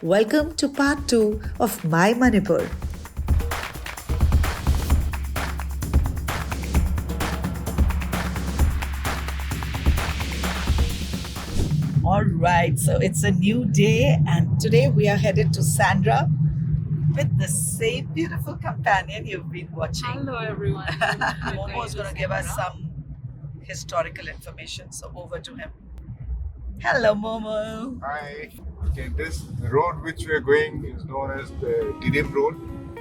Welcome to part 2 of My Manipur. All right, so it's a new day, and today we are headed to Sandra with the same beautiful companion you've been watching. Hello everyone. Momo is going to give us some historical information, so over to him. Hello, Momo. Hi. Okay, this road which we are going is known as the Didim Road.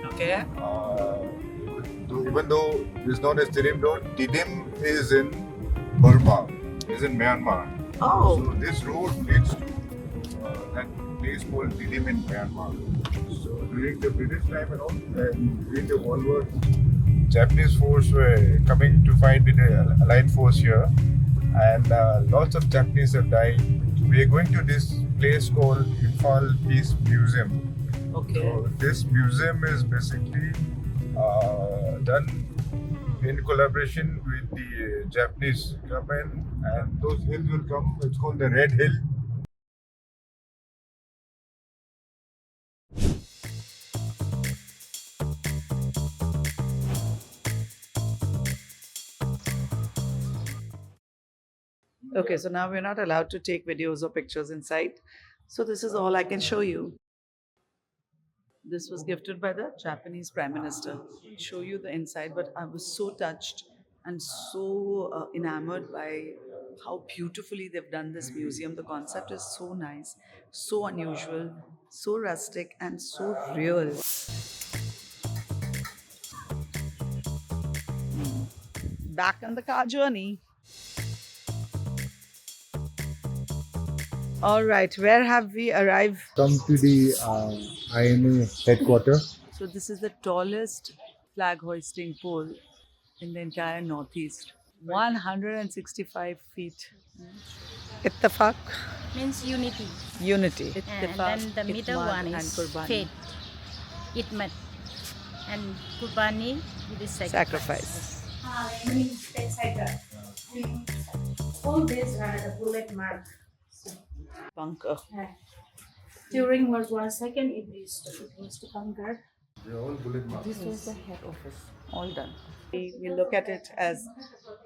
Okay. Even though it is known as Didim Road, Didim is in Burma, is in Myanmar. Oh. So this road leads to that place called Didim in Myanmar. So during the British time and all, during the World War, Japanese force were coming to fight the Allied force here, and lots of Japanese have died. We are going to this place called Imphal Peace Museum. Okay. So this museum is basically done in collaboration with the Japanese government, and those hills will come. It's called the Red Hill. Okay, so now we're not allowed to take videos or pictures inside. So this is all I can show you. This was gifted by the Japanese Prime Minister. I'll show you the inside, but I was so touched and so enamored by how beautifully they've done this museum. The concept is so nice, so unusual, so rustic, and so real. Back on the car journey. All right, where have we arrived? Come to the INA headquarters. So this is the tallest flag hoisting pole in the entire Northeast. 165 feet. Ittefaq, Means unity. unity. And Ittefaq, then the middle Itmad, one and is Qurbani. faith. Itmat. And Qurbani, it is sacrifice. All these are the bullet mark. Bunker. During World War II, it was the bunker. They're all bullet marks. This was the head office. All done. We look at it as,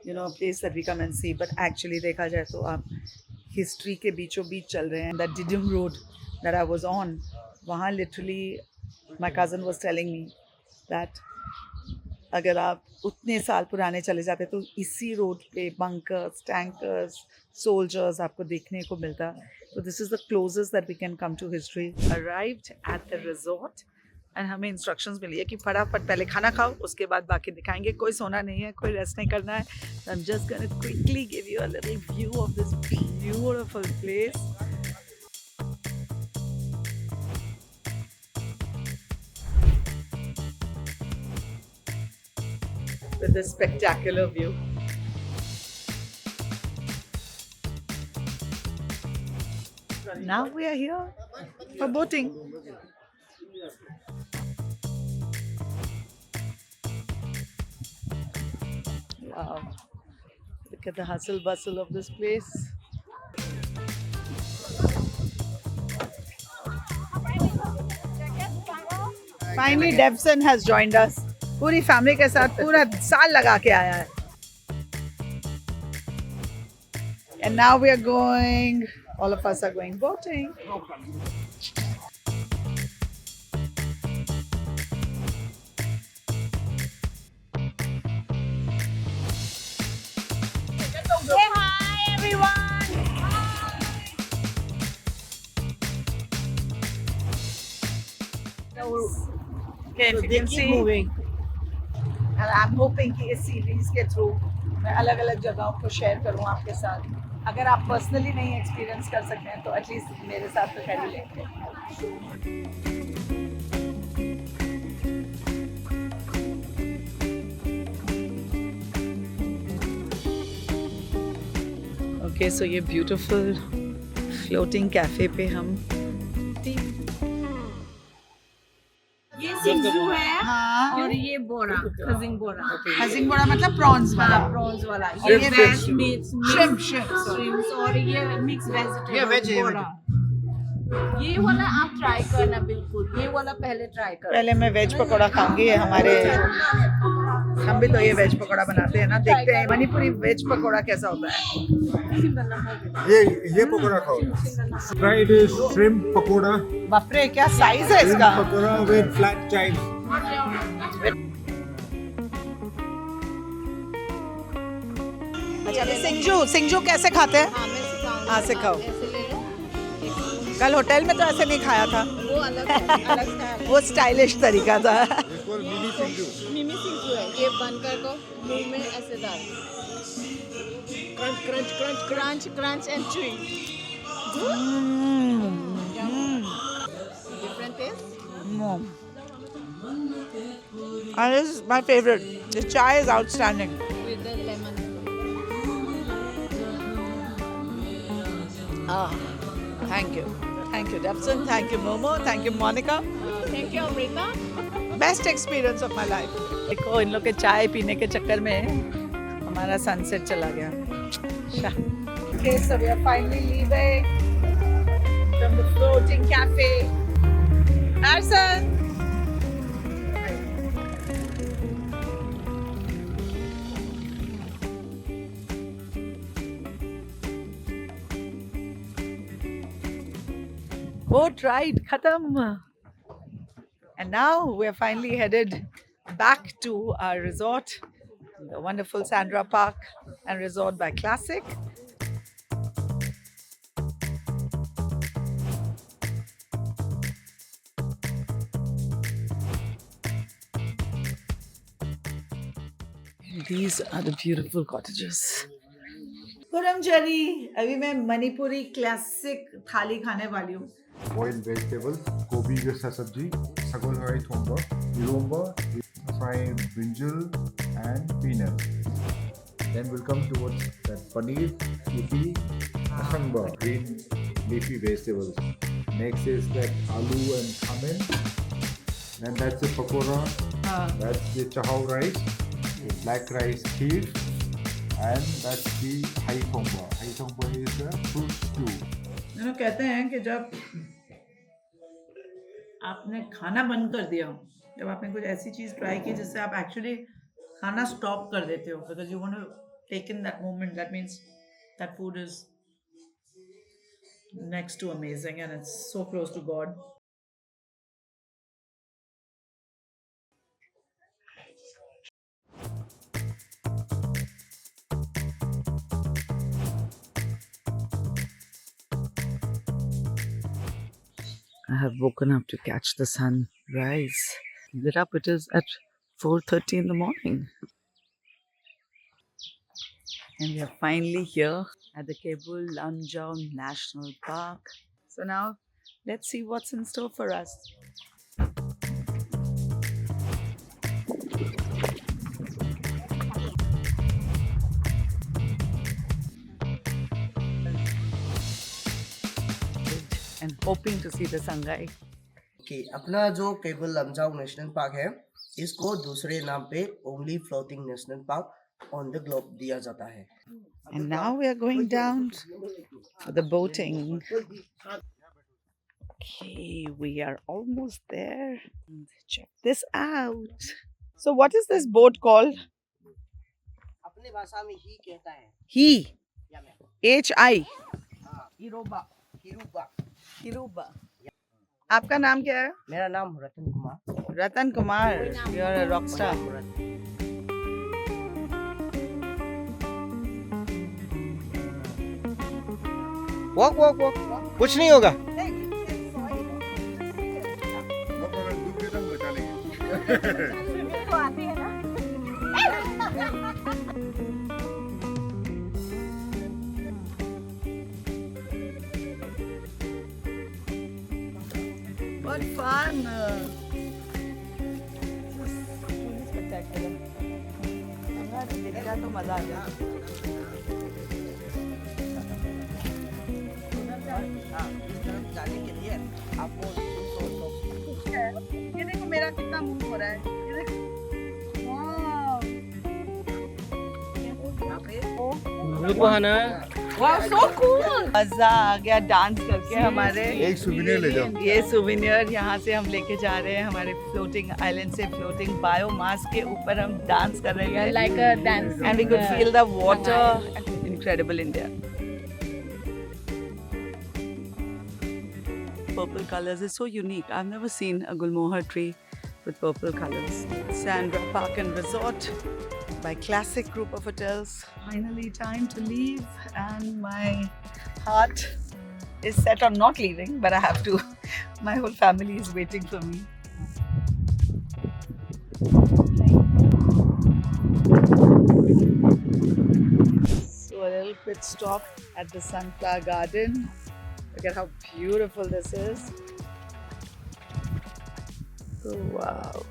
a place that we come and see, but actually देखा जाए तो आप history के बीचों बीच चल रहे हैं. That Didim Road that I was on, वहाँ literally my cousin was telling me that अगर आप उतने साल पुराने चले जाते तो इसी रोड पे bunkers, tankers, soldiers आपको देखने को मिलता. So this is the closest that we can come to history. Arrived at the resort and हमें instructions मिली है कि फटाफट पहले खाना खाओ, उसके बाद बाकी दिखाएंगे. कोई सोना नहीं है, कोई रेस्ट नहीं करना है. So I'm just going to quickly give you a little view of this beautiful place. With this spectacular view. Now we are here for boating. Wow. Look at the hustle bustle of this place. Finally, Devson has joined us. पूरी family के साथ पूरा साल लगा के आया है. And now we are going, all of us are going boating. Say hi everyone. Okay, so they keep moving. And I'm hoping कि इस सीरीज के थ्रू मैं अलग अलग जगहों को शेयर करूँ आपके साथ. अगर आप पर्सनली नहीं एक्सपीरियंस कर सकते हैं तो एटलीस्ट मेरे साथ तो कर ही लेंगे. Okay, so ये beautiful floating cafe पे हम ये सिंजू है हाँ और ये बोरा, खजिंग बोरा. हजिंग बड़ा मतलब प्रॉन्स वाला. प्रॉन्स वाला. और ये ये veg fish. Meats, Shrimp, shrimp. shrimps और ये मिक्स वेजिटेबल ये veg है, बोरा. ये वाला आप ट्राई करना बिल्कुल, ये वाला पहले ट्राई करना। पहले मैं वेज पकौड़ा खाऊंगी। ये हमारे हम भी तो ये वेज पकौड़ा बनाते हैं ना, देखते हैं मणिपुरी वेज पकौड़ा कैसा होता है। ये पकौड़ा खाओ। Try this shrimp pakoda. बाप रे क्या साइज है Shrimp इसका। pakoda with flat chives. अच्छा सिंजू सिंजू कैसे खाते हैं? हाँ मैं सिखाऊंगी। हाँ, सिखाओ। ऐसे ले लो, कल होटल में तो ऐसे नहीं खाया था। वो अलग अलग स्टाइल। वो स्टाइलिश तरीका था। This called mini sinju. मिमी सिंचू है, ये बनकर को मुंह में ऐसे डाल, crunch crunch crunch crunch crunch and chewing. Different taste. And this is my favorite. The chai is outstanding. With the lemon. Thank you. Thank you, Dapson. Thank you, Momo. Thank you, Monica. Thank you Amrita. Best experience of my life. देखो इन लोग के चाय पीने के चक्कर में हमारा sunset चला गया। Okay, so we are finally leaving from the floating cafe. Arsan. Boat ride khatam. And now we're finally headed back to our resort, the wonderful Sandra Park and Resort by Classic. These are the beautiful cottages. Puramjari, अभी मैं Manipuri classic थाली खाने वाली हूँ. Boiled vegetables, gobi gasa sabji, sagol harai thomba, iromba, fried brinjal, and peanut. Then we'll come towards that paneer, kuti, asamba, green leafy vegetables. Next is that aloo and khamen. Then that's the pakora. That's the chahau rice, the black rice kheer, and that's the hai thomba. Hai thomba is a fruit stew. कहते हैं कि जब आपने खाना बंद कर दिया हो, जब आपने कुछ ऐसी चीज ट्राई की जिससे आप एक्चुअली खाना स्टॉप कर देते हो, because you want to take in that moment, that means that food is next to amazing and it's so close to God. I have woken up to catch the sun rise. Get up, it is at 4:30 in the morning. And we are finally here at the Kebul Lamjau National Park. So now, let's see what's in store for us. And hoping to see the sunrise. कि अपना जो cable Lamjao national park है इसको दूसरे नाम पे only floating national park on the globe दिया जाता है. And now we are going down for the boating. Okay, we are almost there. Check this out. So, what is this boat called? अपने भाषा में ही कहता है. He. या मैं. H-I. हिरोबा. हिरुबा. Kiruba. आपका नाम क्या है? मेरा नाम Ratan Kumar. Ratan Kumar. You are a rock star. Walk walk walk. कुछ नहीं होगा. What fun! Spectacular. तो मजा आ गया. जाने के लिए आपको ये देखो मेरा कितना मूव हो रहा है. ये देखो. Wow. Lupa na. Wow, so cool. मजा आ गया डांस करके हमारे। एक souvenir ले जाओ। ये सुवेनियर यहाँ से हम लेके जा रहे हैं हमारे फ्लोटिंग आइलैंड से। फ्लोटिंग बायोमास के ऊपर हम डांस कर रहे हैं Like a dance. and we could feel the water. Incredible India. Purple colors is so unique. I've never seen a gulmohar tree with purple colors. Sandra Park and Resort by Classic Group of Hotels. Finally time to leave and my heart is set on not leaving, but I have to. My whole family is waiting for me. So a little pit stop at the Sunflower Garden. Look at how beautiful this is. Oh, wow.